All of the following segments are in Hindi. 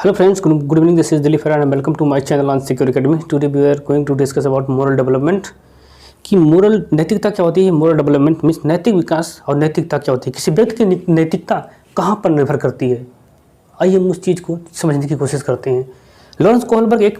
Hello friends, good evening. This is Dilip Farah and welcome to my channel on Secure Academy. Today we are going to discuss about moral development. कि मोरल नैतिकता क्या होती है। मोरल डेवलपमेंट मीन्स नैतिक विकास और नैतिकता क्या होती है, किसी व्यक्ति की नैतिकता कहाँ पर निर्भर करती है। आइए हम उस चीज़ को समझने की कोशिश करते हैं। लॉरेंस कोहलबर्ग एक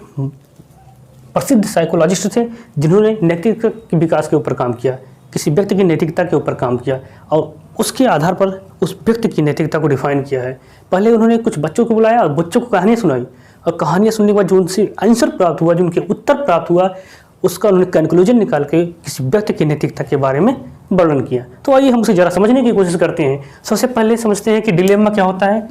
प्रसिद्ध साइकोलॉजिस्ट थे जिन्होंने नैतिकता के विकास के ऊपर काम किया, किसी व्यक्ति की नैतिकता के ऊपर काम किया और उसके आधार पर उस व्यक्ति की नैतिकता को डिफाइन किया है। पहले उन्होंने कुछ बच्चों को बुलाया और बच्चों को कहानियाँ सुनाई और कहानियाँ सुनने के बाद जो उनसे आंसर प्राप्त हुआ, जो उनके उत्तर प्राप्त हुआ, उसका उन्होंने कंक्लूजन निकाल के किसी व्यक्ति की नैतिकता के बारे में वर्णन किया। तो आइए हम उसे ज़रा समझने की कोशिश करते हैं। सबसे पहले समझते हैं कि डिलेम्मा क्या होता है।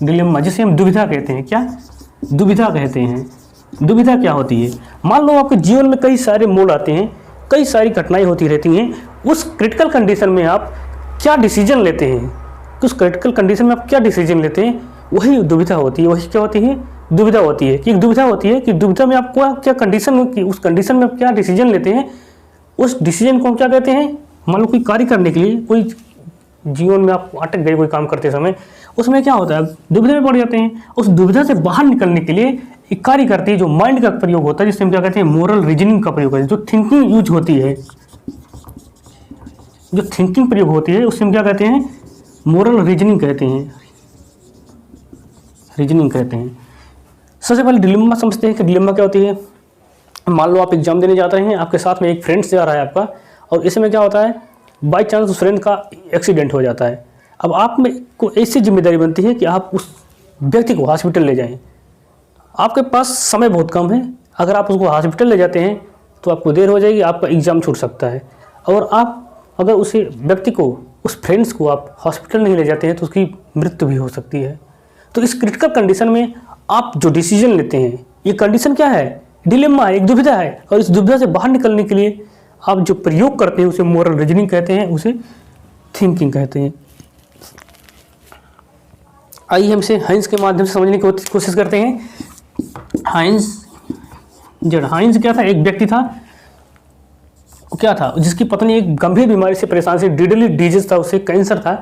डिलेम्मा जिसे हम दुविधा कहते हैं। क्या दुविधा कहते हैं? दुविधा क्या होती है? मान लो आपके जीवन में कई सारे मोड़ आते हैं, कई सारी घटनाएं होती रहती हैं। उस क्रिटिकल कंडीशन में आप क्या डिसीजन लेते हैं, उस क्रिटिकल कंडीशन में आप क्या डिसीजन लेते हैं, वही दुविधा होती है। वही क्या होती है? दुविधा होती है। कि दुविधा होती है कि दुविधा में आप क्या कंडीशन, उस कंडीशन में आप क्या डिसीजन लेते हैं, उस डिसीजन को हम क्या कहते हैं। मान लो कोई कार्य करने के लिए, कोई जीवन में आप अटक गए कोई काम करते समय, उसमें क्या होता है, दुविधा में पड़ जाते हैं। उस दुविधा से बाहर निकलने के लिए एक कार्य करती है जो माइंड का प्रयोग होता है, जिससे हम क्या कहते हैं, मोरल रीजनिंग का प्रयोग करते हैं। जो थिंकिंग यूज होती है, जो थिंकिंग प्रयोग होती है, उससे हम क्या कहते हैं, मोरल रीजनिंग कहते हैं। रीजनिंग कहते हैं। सबसे पहले डिलेम्मा समझते हैं कि डिलेम्मा क्या होती है। मान लो आप एग्जाम देने जाते हैं, आपके साथ में एक फ्रेंड जा रहा है आपका, और इसमें क्या होता है, बाई चांस उस फ्रेंड का एक्सीडेंट हो जाता है। अब आप में को ऐसी जिम्मेदारी बनती है कि आप उस व्यक्ति को हॉस्पिटल ले जाएं। आपके पास समय बहुत कम है। अगर आप उसको हॉस्पिटल ले जाते हैं तो आपको देर हो जाएगी, आपका एग्ज़ाम छूट सकता है। और आप अगर उसी व्यक्ति को, उस फ्रेंड्स को आप हॉस्पिटल नहीं ले जाते हैं तो उसकी मृत्यु भी हो सकती है। तो इस क्रिटिकल कंडीशन में आप जो डिसीजन लेते हैं, ये कंडीशन क्या है, डिलेम्मा है, एक दुविधा है। और इस दुविधा से बाहर निकलने के लिए आप जो प्रयोग करते हैं उसे मोरल रीजनिंग कहते हैं, उसे थिंकिंग कहते हैं। आइए हम इसे हाइंस के माध्यम से समझने की कोशिश करते हैं। हाइंस क्या था? एक व्यक्ति था, वो क्या था, जिसकी पत्नी एक गंभीर बीमारी से परेशान थी, डिडली डिजीज था, उसे कैंसर था।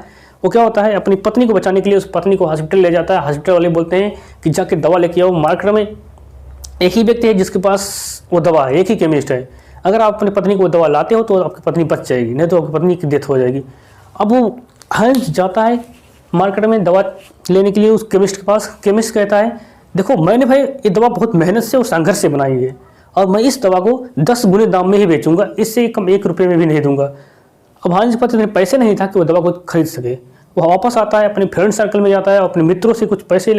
वो क्या होता है, अपनी पत्नी को बचाने के लिए उस पत्नी को हॉस्पिटल ले जाता है। हॉस्पिटल वाले बोलते हैं कि जाके दवा लेके आओ। मार्केट में एक ही व्यक्ति है जिसके पास वो दवा है, एक ही केमिस्ट है। अगर आप अपनी पत्नी को दवा लाते हो तो आपकी पत्नी बच जाएगी, नहीं तो आपकी पत्नी की डेथ हो जाएगी। अब वो हाइंस जाता है मार्केट में दवा लेने के लिए उस केमिस्ट के पास। केमिस्ट कहता है, देखो मैंने भाई ये दवा बहुत मेहनत से और संघर्ष से बनाई है और मैं इस दवा को 10 गुने दाम में ही बेचूंगा, इससे कम 1 रुपये में भी नहीं दूंगा। अब हाइंस के पास इतने पैसे नहीं था कि वो दवा को खरीद सके। वो वापस आता है, अपने फ्रेंड सर्कल में जाता है, अपने मित्रों से कुछ पैसे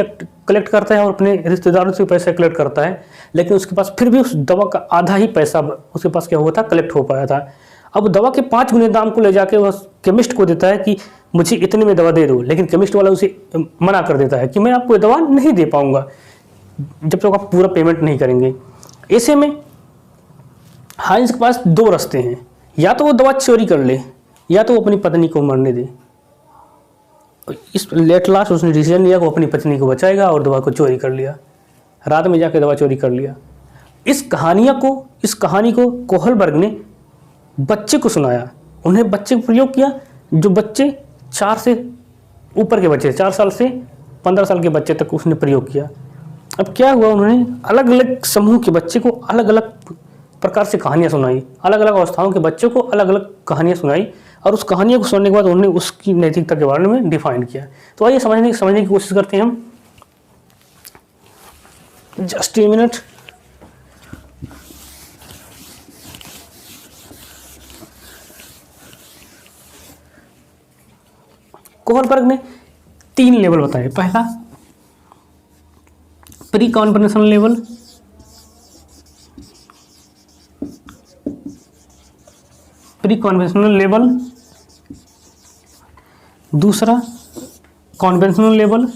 कलेक्ट करता है और अपने रिश्तेदारों से पैसे कलेक्ट करता है, लेकिन उसके पास फिर भी उस दवा का आधा ही पैसा उसके पास क्या हुआ था, कलेक्ट हो पाया था। अब दवा के 5 गुने दाम को ले जाके वो केमिस्ट को देता है कि मुझे इतने में दवा दे दो, लेकिन केमिस्ट वाला उसे मना कर देता है कि मैं आपको ये दवा नहीं दे पाऊंगा जब तक आप पूरा पेमेंट नहीं करेंगे। ऐसे में हाइंस के पास 2 रास्ते हैं, या तो वो दवा चोरी कर ले या तो वो अपनी पत्नी को मरने दे। इस लेट लास्ट उसने डिसीजन लिया कि वो अपनी पत्नी को बचाएगा और दवा को चोरी कर लिया। रात में जाकर दवा चोरी कर लिया। इस कहानी को कोहलबर्ग ने बच्चे को सुनाया। उन्हें बच्चे को प्रयोग किया, जो बच्चे 4 से ऊपर के बच्चे, 4 साल से 15 साल के बच्चे तक उसने प्रयोग किया। अब क्या हुआ, उन्होंने अलग अलग समूह के बच्चे को अलग अलग प्रकार से कहानियाँ सुनाई, अलग अलग अवस्थाओं के बच्चों को अलग अलग कहानियाँ सुनाई, और उस कहानियों को सुनने के बाद उन्होंने उसकी नैतिकता के बारे में डिफाइन किया। तो आइए समझने की कोशिश करते हैं हम। Just a minute. कोहलबर्ग ने 3 लेवल बताए। पहला प्री कॉन्वेंशनल लेवल, दूसरा कॉन्वेंशनल लेवल,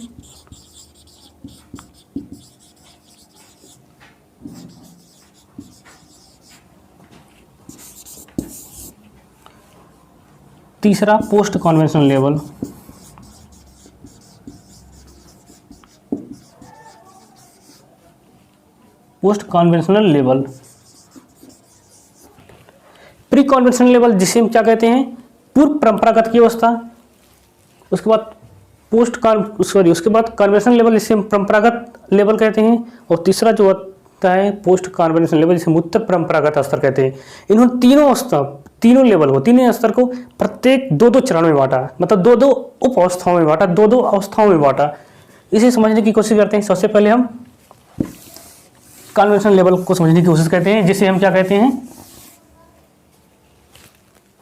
तीसरा post conventional level. Post conventional level, pre conventional level जिसे हम क्या कहते हैं, पूर्व परंपरागत की अवस्था। उसके बाद उसके बाद कन्वेंशनल लेवल, जिसे हम परंपरागत लेवल कहते हैं, और तीसरा जो होता है पोस्ट कन्वेंशनल लेवल, जिसे हम उत्तर परंपरागत स्तर कहते हैं। इन्होंने तीनों लेवल को, तीनों स्तर को प्रत्येक 2-2 चरण में बांटा, मतलब 2-2 उप अवस्थाओं में बांटा, 2-2 अवस्थाओं में बांटा। इसे समझने की कोशिश करते हैं। सबसे पहले हम कन्वेंशनल लेवल को समझने की कोशिश करते हैं, जिसे हम क्या कहते हैं,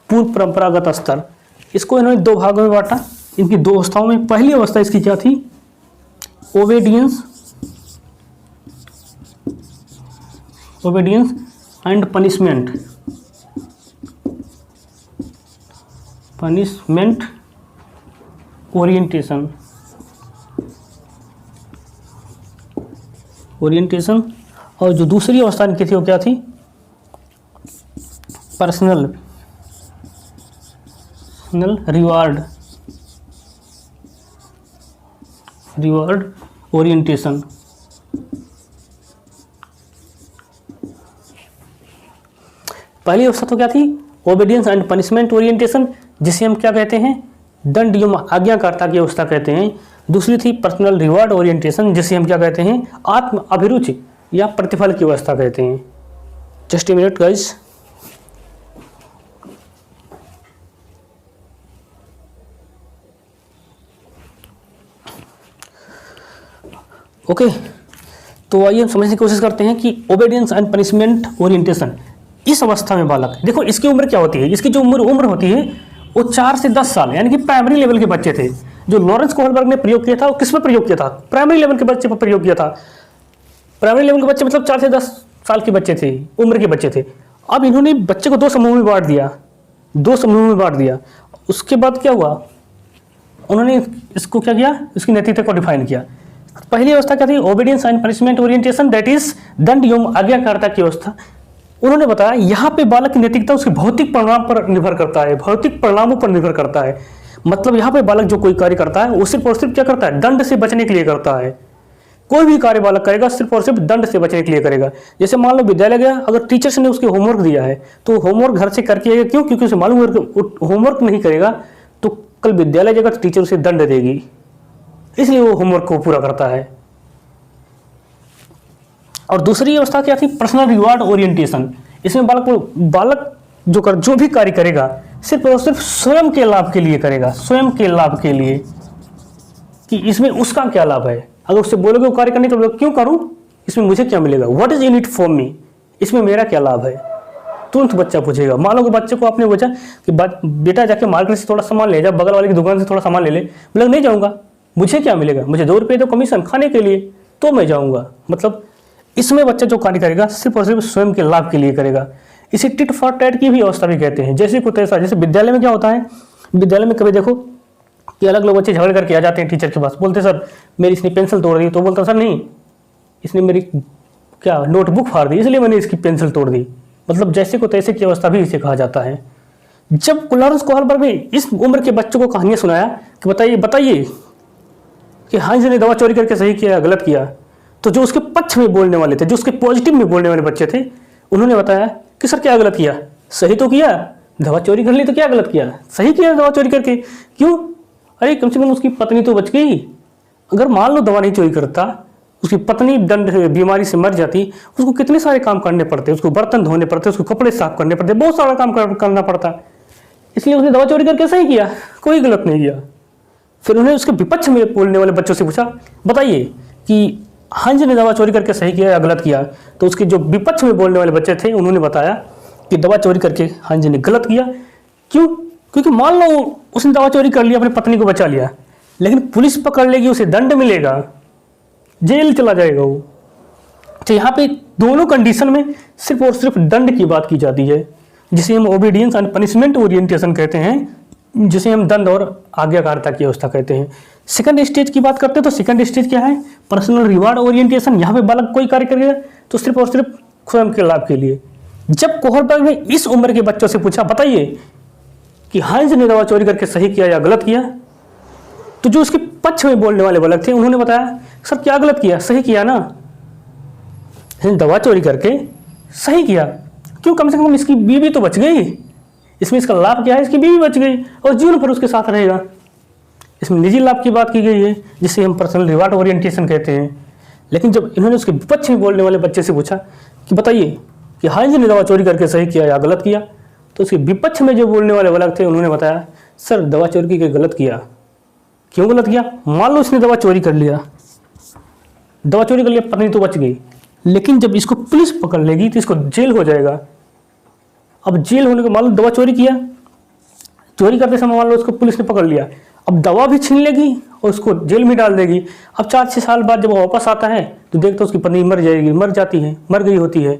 पूर्व परंपरागत स्तर। इसको इन्होंने 2 भागों में बांटा, इनकी 2 अवस्थाओं में। पहली अवस्था इसकी क्या थी, ओबेडियंस एंड पनिशमेंट ओरिएंटेशन। और जो दूसरी अवस्था इनकी थी वो क्या थी, पर्सनल रिवार्ड ओरिएंटेशन। पहली अवस्था तो क्या थी, ओबीडियंस एंड पनिशमेंट ओरिएंटेशन, जिसे हम क्या कहते हैं, दंड एवं आज्ञाकारिता की अवस्था कहते हैं। दूसरी थी पर्सनल रिवार्ड ओरिएंटेशन, जिसे हम क्या कहते हैं, आत्म अभिरुचि या प्रतिफल की अवस्था कहते हैं। Just a minute guys. Okay, तो आइए हम समझने की कोशिश करते हैं कि ओबीडियंस एंड पनिशमेंट ओरिएंटेशन, इस अवस्था में बालक, देखो इसकी उम्र क्या होती है, इसकी जो उम्र होती है वो 4 से 10 साल, यानी कि प्राइमरी लेवल के बच्चे थे। जो लॉरेंस कोहलबर्ग ने प्रयोग किया था वो किस पर प्रयोग किया था, प्राइमरी लेवल के बच्चे पर प्रयोग किया था। प्राइमरी लेवल के बच्चे मतलब 4 से 10 साल के बच्चे थे, उम्र के बच्चे थे। अब इन्होंने बच्चे को 2 समूह में बांट दिया। उसके बाद क्या हुआ, उन्होंने इसको क्या किया, इसकी नैतिकता को डिफाइन किया। पहली अवस्था क्या थी, obedience and punishment orientation, that is दंड एवं आज्ञाकारिता की अवस्था। उन्होंने बताया यहाँ पे बालक की नैतिकता उसके भौतिक परिणाम पर निर्भर करता है, भौतिक परिणामों पर निर्भर करता है। मतलब यहाँ पे बालक जो कोई कार्य करता है वो सिर्फ और सिर्फ क्या करता है, दंड से बचने के लिए करता है। कोई भी कार्य बालक करेगा सिर्फ और सिर्फ दंड से बचने के लिए करेगा। जैसे मान लो विद्यालय गया, अगर टीचर्स ने उसके होमवर्क दिया है तो होमवर्क घर से करके आएगा, क्यों, क्योंकि उसे मालूम है होमवर्क नहीं करेगा तो कल विद्यालय जाएगा तो टीचर उसे दंड देगी, इसलिए वो होमवर्क को पूरा करता है। और दूसरी अवस्था क्या थी, पर्सनल रिवार्ड ओरिएंटेशन। इसमें बालक जो भी कार्य करेगा सिर्फ और सिर्फ स्वयं के लाभ के लिए करेगा, स्वयं के लाभ के लिए, कि इसमें उसका क्या लाभ है। अगर उससे बोलोगे वो कार्य करने तो क्यों करूं, इसमें मुझे क्या मिलेगा, what is in it for me, इसमें मेरा क्या लाभ है, तुरंत बच्चा पूछेगा। मान लो कि बच्चे को आपने पूछा कि बेटा जाके मार्केट से थोड़ा सामान ले जा, बगल वाले की दुकान से थोड़ा सामान ले ले, बोला नहीं जाऊंगा, मुझे क्या मिलेगा, मुझे 2 रुपये दो कमीशन खाने के लिए तो मैं जाऊंगा। मतलब इसमें बच्चा जो कार्य करेगा सिर्फ और सिर्फ स्वयं के लाभ के लिए करेगा। इसे टिट फॉर टैट की भी अवस्था भी कहते हैं। जैसे को तैसा, जैसे विद्यालय में क्या होता है, विद्यालय में कभी देखो कि अलग लोग बच्चे झगड़ करके आ जाते हैं टीचर के पास, बोलते सर मेरी इसने पेंसिल तोड़ दी, तो बोलता सर नहीं, इसने मेरी क्या नोटबुक फाड़ दी इसलिए मैंने इसकी पेंसिल तोड़ दी। मतलब जैसे को तैसे की अवस्था भी इसे कहा जाता है। जब लॉरेंस कोहलबर्ग ने इस उम्र के बच्चों को कहानियां सुनाया कि बताइए कि हाइंज ने दवा चोरी करके सही किया या गलत किया, तो जो उसके पक्ष में बोलने वाले थे, जो उसके पॉजिटिव में बोलने वाले बच्चे थे, उन्होंने बताया कि सर क्या गलत किया, सही तो किया, दवा चोरी कर ली तो क्या गलत किया, सही किया दवा चोरी करके। क्यों, अरे कम से कम उसकी पत्नी तो बच गई। अगर मान लो दवा नहीं चोरी करता, उसकी पत्नी बीमारी से मर जाती, उसको कितने सारे काम करने पड़ते, उसको बर्तन धोने पड़ते, उसको कपड़े साफ करने पड़ते, बहुत सारा काम करना पड़ता। इसलिए उसने दवा चोरी करके सही किया, कोई गलत नहीं किया। फिर उन्हें उसके विपक्ष में बोलने वाले बच्चों से पूछा, बताइए कि हंज ने दवा चोरी करके सही किया या गलत किया। तो उसके जो विपक्ष में बोलने वाले बच्चे थे उन्होंने बताया कि दवा चोरी करके हंज ने गलत किया। क्यों, क्योंकि मान लो उसने दवा चोरी कर लिया, अपनी पत्नी को बचा लिया, लेकिन पुलिस पकड़ लेगी, उसे दंड मिलेगा, जेल चला जाएगा वो। तो यहाँ पे दोनों कंडीशन में सिर्फ और सिर्फ दंड की बात की जाती है, जिसे हम ओबीडियंस एंड पनिशमेंट ओरिएंटेशन कहते हैं, जिसे हम दंड और आज्ञाकारिता की अवस्था कहते हैं। सेकंड स्टेज की बात करते हैं तो सेकंड स्टेज क्या है, पर्सनल रिवार्ड ओरिएंटेशन। यहाँ पे बालक कोई कार्य करेगा तो सिर्फ और सिर्फ स्वयं के लाभ के लिए। जब कोहलबर्ग ने इस उम्र के बच्चों से पूछा, बताइए कि हाइंज ने दवा चोरी करके सही किया या गलत किया, तो जो उसके पक्ष में बोलने वाले बालक थे उन्होंने बताया सर क्या गलत किया, सही किया ना, दवा चोरी करके सही किया। क्यों, कम से कम इसकी बीवी तो बच गई, इसमें इसका लाभ क्या है, इसकी बीवी बच गई और जीवन भर उसके साथ रहेगा। इसमें निजी लाभ की बात की गई है, जिसे हम पर्सनल रिवार्ड ओरिएंटेशन कहते हैं। लेकिन जब इन्होंने उसके विपक्ष में बोलने वाले बच्चे से पूछा कि बताइए कि हाइंज ने दवा चोरी करके सही किया या गलत किया, तो उसके विपक्ष में जो बोलने वाले अलग थे, उन्होंने बताया सर दवा चोरी करके गलत किया। क्यों गलत किया? मान लो उसने दवा चोरी कर लिया, पत्नी तो बच गई, लेकिन जब इसको पुलिस पकड़ लेगी तो इसको जेल हो जाएगा। अब जेल होने के मान लो दवा चोरी किया, चोरी करते समय मान लो उसको पुलिस ने पकड़ लिया, अब दवा भी छीन लेगी और उसको जेल में डाल देगी। अब 4-6 साल बाद जब वो वापस आता है तो देखता है उसकी पत्नी मर गई होती है।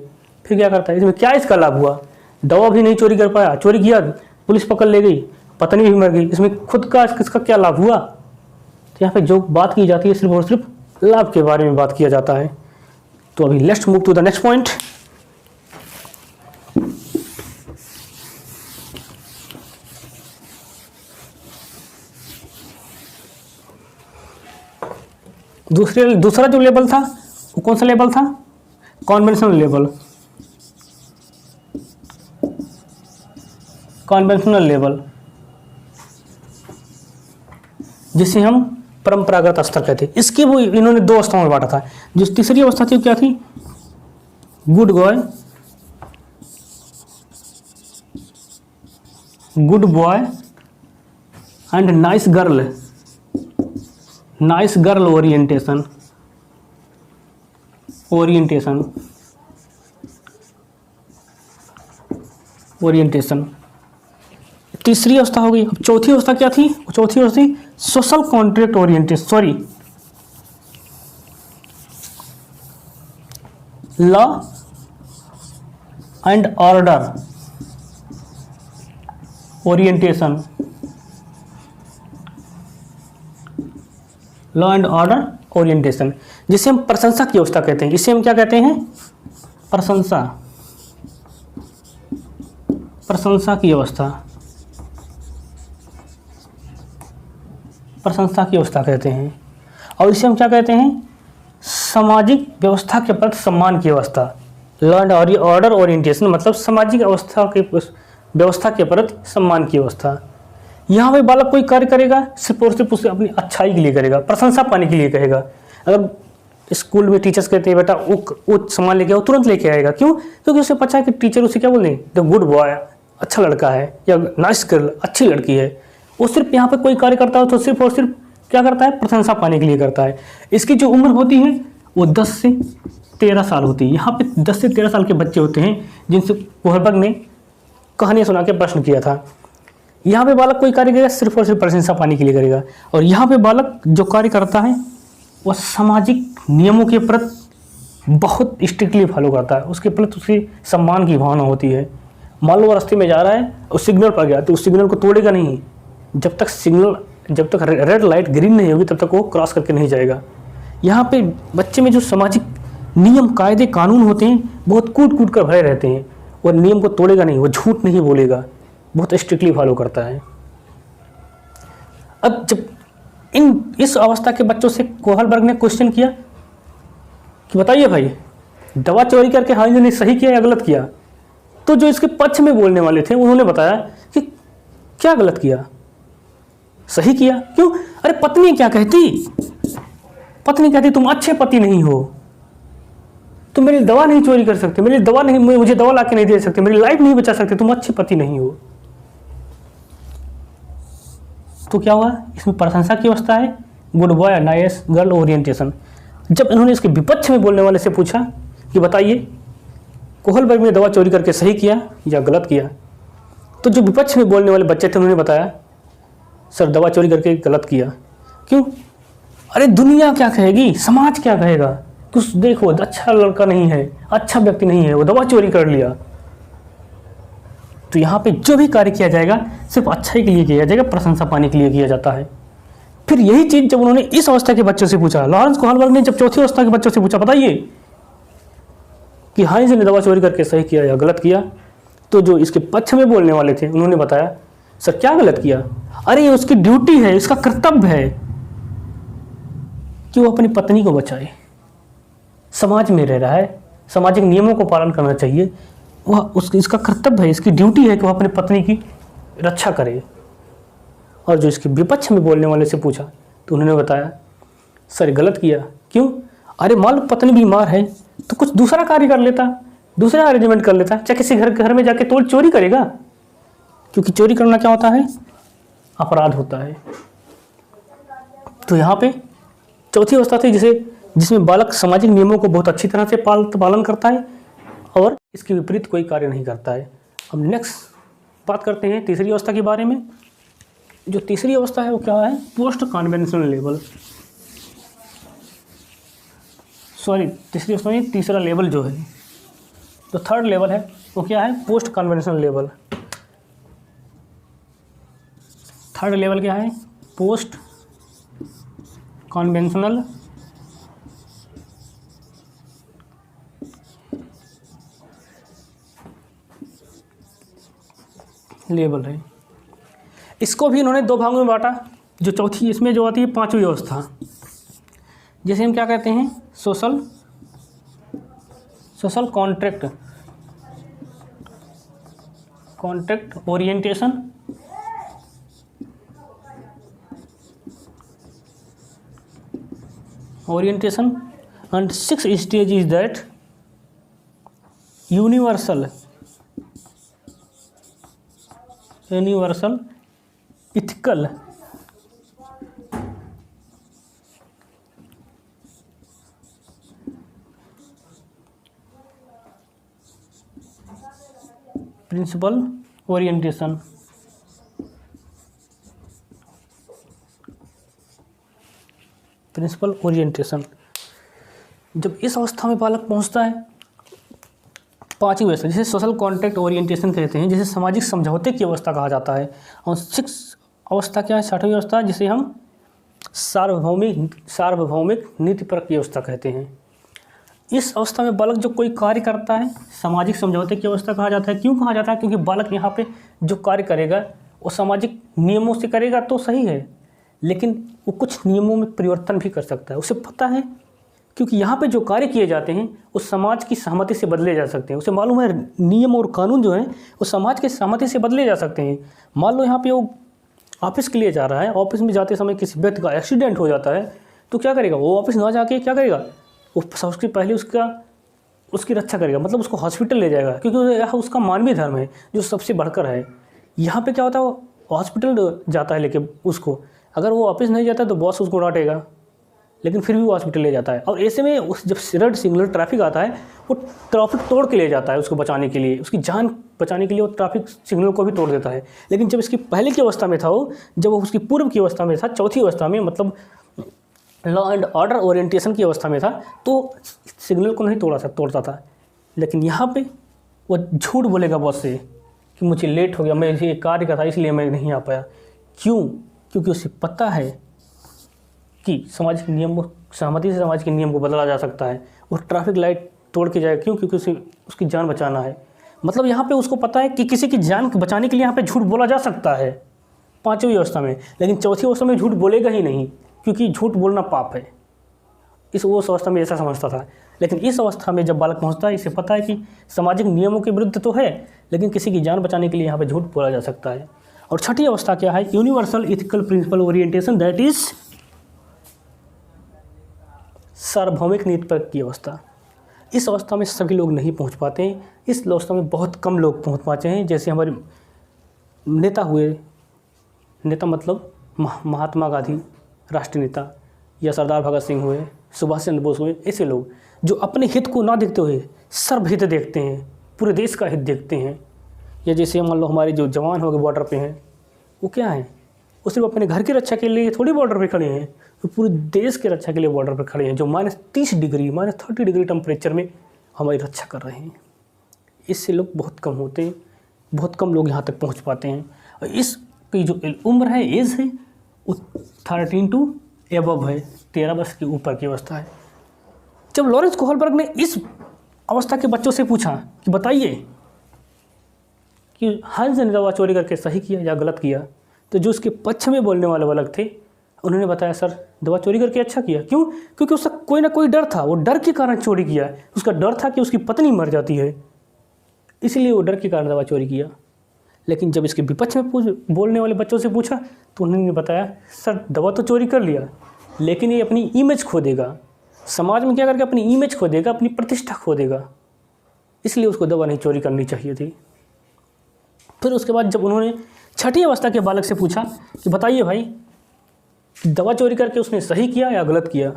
फिर क्या करता है? इसमें क्या इसका लाभ हुआ? दवा भी नहीं चोरी कर पाया, चोरी किया, पुलिस पकड़ ले गई, पत्नी भी मर गई, इसमें खुद का किसका क्या लाभ हुआ? तो यहाँ पे जो बात की जाती है सिर्फ और सिर्फ लाभ के बारे में बात किया जाता है। तो अभी let's move to the next point. दूसरा जो लेवल था वो कौन सा लेवल था? कॉन्वेंशनल लेवल, जिसे हम परंपरागत स्तर कहते हैं। इसकी वो इन्होंने 2 अवस्थाओं में बांटा था। जो तीसरी अवस्था थी वो क्या थी? Good boy and nice girl orientation. तीसरी अवस्था हो गई। अब चौथी अवस्था क्या थी? चौथी अवस्था थी social contract orientation, law and order orientation, जिसे हम प्रशंसा की अवस्था कहते हैं। इसे हम क्या कहते हैं? प्रशंसा की अवस्था कहते हैं। और इसे हम क्या कहते हैं? सामाजिक व्यवस्था के प्रति सम्मान की अवस्था, लॉ एंड ऑर्डर ओरिएंटेशन, मतलब सामाजिक व्यवस्था के प्रति सम्मान की अवस्था। यहाँ पे बालक कोई कार्य करेगा सिर्फ और सिर्फ उसे अपनी अच्छाई के लिए करेगा, प्रशंसा पाने के लिए कहेगा। अगर स्कूल में टीचर्स कहते हैं बेटा वो सामान लेके आओ, तुरंत लेके आएगा। क्यों? क्योंकि उसे पता है कि टीचर उसे क्या बोलेंगे? द गुड बॉय, अच्छा लड़का है, या नाइस गर्ल, अच्छी लड़की है। वो सिर्फ यहाँ पे कोई कार्य करता हो तो सिर्फ और सिर्फ क्या करता है? प्रशंसा पाने के लिए करता है। इसकी जो उम्र होती है वो 10 से 13 साल होती है। यहाँ पे 10 से 13 साल के बच्चे होते हैं जिनसे कोहलबर्ग ने कहानियाँ सुना के प्रश्न किया था। यहाँ पे बालक कोई कार्य करेगा सिर्फ और सिर्फ प्रशंसा पाने के लिए करेगा। और यहाँ पे बालक जो कार्य करता है वह सामाजिक नियमों के प्रति बहुत स्ट्रिक्टली फॉलो करता है, उसके प्रति उसकी सम्मान की भावना होती है। मान लो वो रास्ते में जा रहा है और सिग्नल पर गया तो उस सिग्नल को तोड़ेगा नहीं। जब तक रेड लाइट ग्रीन नहीं होगी तब तक वो क्रॉस करके नहीं जाएगा। यहाँ पे बच्चे में जो सामाजिक नियम, कायदे, कानून होते हैं बहुत कूट कर भरे रहते हैं। वो नियम को तोड़ेगा नहीं, वो झूठ नहीं बोलेगा, बहुत स्ट्रिक्टली फॉलो करता है। अब जब इस अवस्था के बच्चों से कोहलबर्ग ने क्वेश्चन किया कि बताइए भाई दवा चोरी करके हाइंज ने सही किया या गलत किया, तो जो इसके पक्ष में बोलने वाले थे उन्होंने बताया कि क्या गलत किया, सही किया। क्यों? अरे पत्नी क्या कहती? पत्नी कहती तुम अच्छे पति नहीं हो, तुम मेरी दवा नहीं चोरी कर सकते, मुझे दवा ला के नहीं दे सकते, मेरी लाइफ नहीं बचा सकते, तुम अच्छे पति नहीं हो। तो क्या हुआ? इसमें प्रशंसा की अवस्था है, good boy nice girl orientation. जब इन्होंने इसके विपक्ष में बोलने वाले से पूछा कि बताइए कोहलबर्ग ने दवा चोरी करके सही किया या गलत किया, तो जो विपक्ष में बोलने वाले बच्चे थे उन्होंने बताया सर दवा चोरी करके गलत किया। क्यों? अरे दुनिया क्या कहेगी, समाज क्या कहेगा, कुछ देखो अच्छा लड़का नहीं है, अच्छा व्यक्ति नहीं है, वो दवा चोरी कर लिया। तो यहाँ पे जो भी कार्य किया जाएगा सिर्फ अच्छाई के लिए किया जाएगा, प्रशंसा पाने के लिए किया जाता है। फिर यही चीज जब उन्होंने इस अवस्था के बच्चों से पूछा, लॉरेंस कोहलबर्ग ने जब चौथी अवस्था के बच्चों से पूछा बताइए कि हाइंज ने दवा चोरी करके सही किया या गलत किया, तो जो इसके पक्ष में बोलने वाले थे उन्होंने बताया सर क्या गलत किया? अरे ये उसकी ड्यूटी है, इसका कर्तव्य है कि वो अपनी पत्नी को बचाए, समाज में रह रहा है, सामाजिक नियमों को पालन करना चाहिए, वह इसका कर्तव्य है, इसकी ड्यूटी है कि वह अपनी पत्नी की रक्षा करे। और जो इसके विपक्ष में बोलने वाले से पूछा तो उन्होंने बताया सर गलत किया। क्यों? अरे मान लो पत्नी बीमार है तो कुछ दूसरा कार्य कर लेता, दूसरा अरेंजमेंट कर लेता, चाहे किसी घर में जाके तोड़ चोरी करेगा, क्योंकि चोरी करना क्या होता है? अपराध होता है। तो यहाँ पे चौथी अवस्था थी जिसमें बालक सामाजिक नियमों को बहुत अच्छी तरह से पालन करता है और इसके विपरीत कोई कार्य नहीं करता है। अब नेक्स्ट बात करते हैं तीसरी अवस्था के बारे में। जो तीसरी अवस्था है वो क्या है? Post conventional level. सॉरी, तीसरी अवस्था में तीसरा लेवल जो है, जो थर्ड लेवल है वो क्या है? Post conventional level. Third level क्या है? पोस्ट कन्वेंशनल लेवल है। इसको भी इन्होंने दो भागों में बांटा। जो चौथी इसमें जो आती है पांचवी अवस्था, जिसे हम क्या कहते हैं? Social contract orientation. And sixth stage is that universal ethical principle orientation। Principle orientation. जब इस अवस्था में बालक पहुंचता है, पांचवी अवस्था जिसे सोशल कॉन्ट्रैक्ट ओरिएंटेशन कहते हैं, जिसे सामाजिक समझौते की अवस्था कहा जाता है। और सिक्स अवस्था क्या है? छठवीं अवस्था, जिसे हम सार्वभौमिक नीतिपरक की अवस्था कहते हैं। इस अवस्था में बालक जो कोई कार्य करता है, सामाजिक समझौते की अवस्था कहा जाता है। क्यों कहा जाता है? क्योंकि बालक यहाँ पे जो कार्य करेगा वो सामाजिक नियमों से करेगा तो सही है, लेकिन वो कुछ नियमों में परिवर्तन भी कर सकता है। उसे पता है, क्योंकि यहाँ पे जो कार्य किए जाते हैं वो समाज की सहमति से बदले जा सकते हैं। उसे मालूम है नियम और कानून जो हैं वो समाज की सहमति से बदले जा सकते हैं। मान लो यहाँ पे वो ऑफिस के लिए जा रहा है, ऑफिस में जाते समय किसी व्यक्ति का एक्सीडेंट हो जाता है तो क्या करेगा? वो ऑफिस ना जाके क्या करेगा? वो सबसे पहले उसकी रक्षा करेगा, मतलब उसको हॉस्पिटल ले जाएगा, क्योंकि यह उसका मानवीय धर्म है जो सबसे बढ़कर है। यहाँ पर क्या होता है? वो हॉस्पिटल जाता है लेके उसको, अगर वो ऑफिस नहीं जाता तो बॉस उसको डांटेगा, लेकिन फिर भी वो हॉस्पिटल ले जाता है। और ऐसे में जब रेड सिग्नल ट्रैफिक आता है वो ट्रैफिक तोड़ के ले जाता है उसको बचाने के लिए, उसकी जान बचाने के लिए वो ट्रैफिक सिग्नल को भी तोड़ देता है। लेकिन जब इसकी पहले की अवस्था में था वो, जब वो उसकी पूर्व की अवस्था में था, चौथी अवस्था में, मतलब लॉ एंड ऑर्डर ओरिएंटेशन की अवस्था में था, तो सिग्नल को नहीं तोड़ता था। लेकिन यहाँ पर वो झूठ बोलेगा बॉस से कि मुझे लेट हो गया, मैं ये कार्य का था इसलिए मैं नहीं आ पाया। क्यों? क्योंकि उसे पता है कि सामाजिक नियम सहमति से समाज के नियम को बदला जा सकता है। वो ट्रैफिक लाइट तोड़ के जाएगा। क्यों? क्योंकि उसे उसकी जान बचाना है। मतलब यहाँ पे उसको पता है कि किसी की जान बचाने के लिए यहाँ पे झूठ बोला जा सकता है पांचवी अवस्था में, लेकिन चौथी अवस्था में झूठ बोलेगा ही नहीं, क्योंकि झूठ बोलना पाप है। वो अवस्था में ऐसा समझता था। लेकिन इस अवस्था में जब बालक पहुँचता है, इसे पता है कि सामाजिक नियमों के विरुद्ध तो है, लेकिन किसी की जान बचाने के लिए यहाँ पर झूठ बोला जा सकता है। और छठी अवस्था क्या है? Universal ethical principle orientation, that is सार्वभौमिक नीतिपरक की अवस्था। इस अवस्था में सभी लोग नहीं पहुंच पाते हैं। इस अवस्था में बहुत कम लोग पहुंच पाते हैं। जैसे हमारे नेता हुए, नेता मतलब महात्मा गांधी राष्ट्रीय नेता, या सरदार भगत सिंह हुए, सुभाष चंद्र बोस हुए, ऐसे लोग जो अपने हित को ना देखते हुए सर्वहित देखते हैं, पूरे देश का हित देखते हैं। या जैसे मान लो हमारे जो जवान हो गए बॉर्डर पे हैं, वो क्या है? वो सिर्फ अपने घर की रक्षा के लिए थोड़ी बॉर्डर पे खड़े हैं, वो पूरे देश की रक्षा के लिए बॉर्डर पर खड़े हैं, जो -30 डिग्री -30 टेम्परेचर में हमारी रक्षा कर रहे हैं। इससे लोग बहुत कम होते हैं, बहुत कम लोग यहाँ तक पहुँच पाते हैं। और इसकी जो उम्र है, एज है, वो 13 टू एबव है, 13 वर्ष के ऊपर की अवस्था है। जब लॉरेंस कोहलबर्ग ने इस अवस्था के बच्चों से पूछा कि बताइए कि हंस ने दवा चोरी करके सही किया या गलत किया, तो जो उसके पक्ष में बोलने वाले बालक थे उन्होंने बताया सर दवा चोरी करके अच्छा किया। क्यों? क्योंकि उसका कोई ना कोई डर था, वो डर के कारण चोरी किया। उसका डर था कि उसकी पत्नी मर जाती है, इसलिए वो डर के कारण दवा चोरी किया। लेकिन जब इसके विपक्ष में बोलने वाले बच्चों से पूछा तो उन्होंने बताया सर दवा तो चोरी कर लिया, लेकिन ये अपनी इमेज खो देगा, समाज में क्या करके अपनी इमेज खो देगा, अपनी प्रतिष्ठा खो देगा, इसलिए उसको दवा नहीं चोरी करनी चाहिए थी। फिर उसके बाद जब उन्होंने छठी अवस्था के बालक से पूछा कि बताइए भाई दवा चोरी करके उसने सही किया या गलत किया,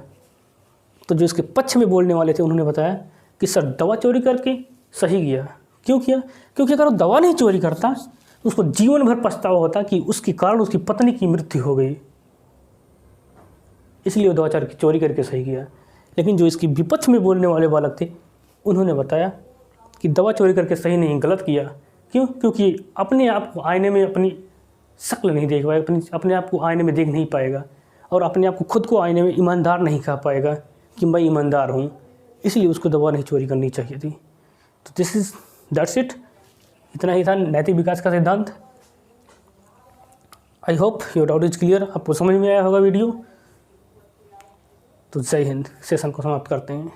तो जो इसके पक्ष में बोलने वाले थे उन्होंने बताया कि सर दवा चोरी करके सही किया। क्यों किया? क्योंकि अगर वो दवा नहीं चोरी करता तो उसको जीवन भर पछतावा होता कि उसके कारण उसकी पत्नी की मृत्यु हो गई, इसलिए वो दवा चोरी करके सही किया। लेकिन जो इसकी विपक्ष में बोलने वाले बालक थे उन्होंने बताया कि दवा चोरी करके सही नहीं, गलत किया। क्यों? क्योंकि अपने आप को आईने में अपनी शक्ल नहीं देख पाएगा, अपने आप को आईने में देख नहीं पाएगा, और अपने आप को खुद को आईने में ईमानदार नहीं कह पाएगा कि मैं ईमानदार हूँ, इसलिए उसको दवा नहीं चोरी करनी चाहिए थी। तो दैट्स इट, इतना ही था नैतिक विकास का सिद्धांत। I hope your doubt is clear, आपको समझ में आया होगा वीडियो। तो जय हिंद, सेशन को समाप्त करते हैं।